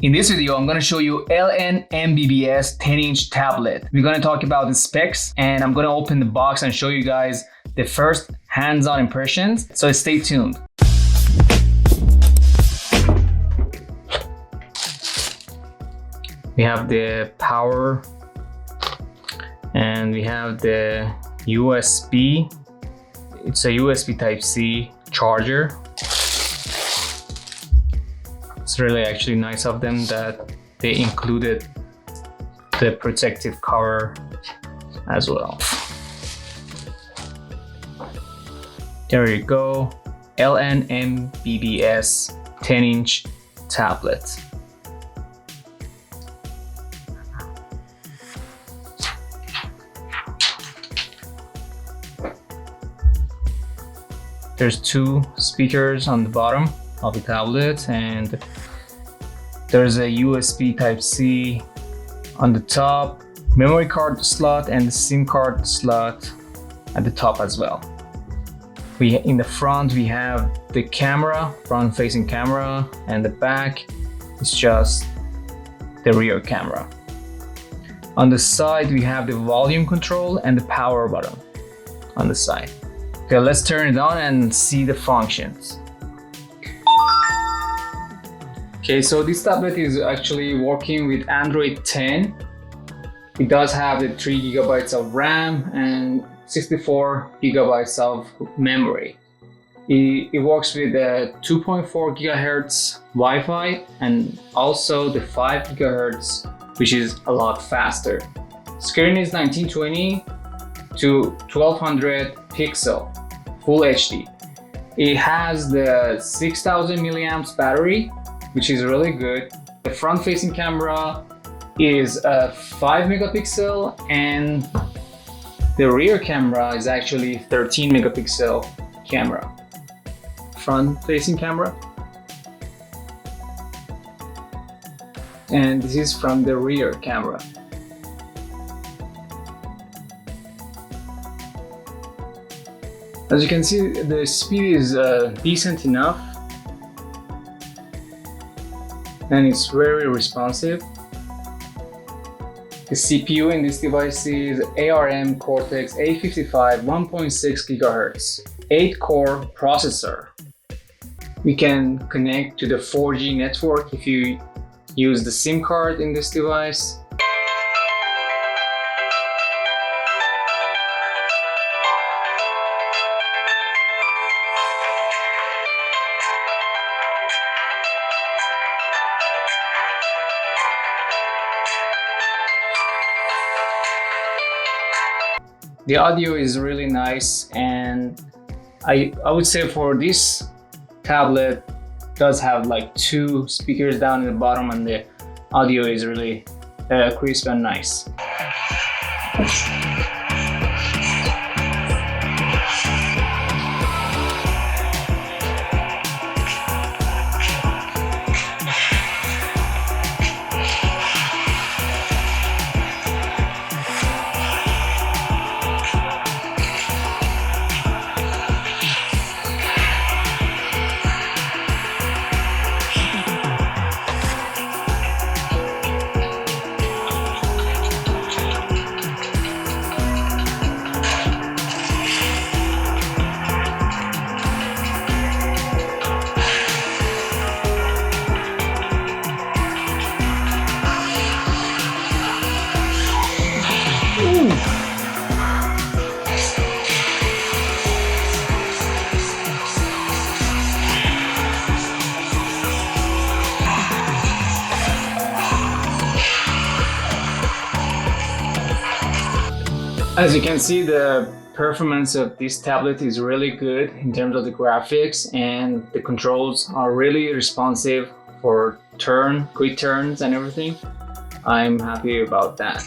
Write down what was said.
In this video, I'm going to show you LNMBBS 10-inch tablet. We're going to talk about the specs, and I'm going to open the box and show you guys the first hands-on impressions. So stay tuned. We have the power, and we have the USB. It's a USB Type-C charger. It's really actually nice of them that they included the protective cover as well. There you go, LNMBBS 10-inch tablet. There's two speakers on the bottom of the tablet, and there's a USB Type-C on the top, memory card slot, and the SIM card slot at the top as well. In the front we have the camera, front-facing camera, and the back is just the rear camera. On the side we have the volume control and the power button on the side. Okay, let's turn it on and see the functions. Okay, so this tablet is actually working with Android 10. It does have the 3 GB of RAM and 64 GB of memory. It works with a 2.4 GHz Wi-Fi and also the 5 GHz, which is a lot faster. Screen is 1920 to 1200 pixel, Full HD. It has the 6000 milliamps battery, which is really good. The front-facing camera is a 5 megapixel, and the rear camera is actually 13 megapixel camera. Front-facing camera. And this is from the rear camera. As you can see, the speed is decent enough, and it's very responsive. The CPU in this device is ARM Cortex A55 1.6 GHz 8-core processor. We can connect to the 4G network if you use the SIM card in this device. The audio is really nice, and I would say for this tablet does have like 2 speakers down in the bottom, and the audio is really crisp and nice. As you can see, the performance of this tablet is really good in terms of the graphics, and the controls are really responsive for quick turns and everything. I'm happy about that.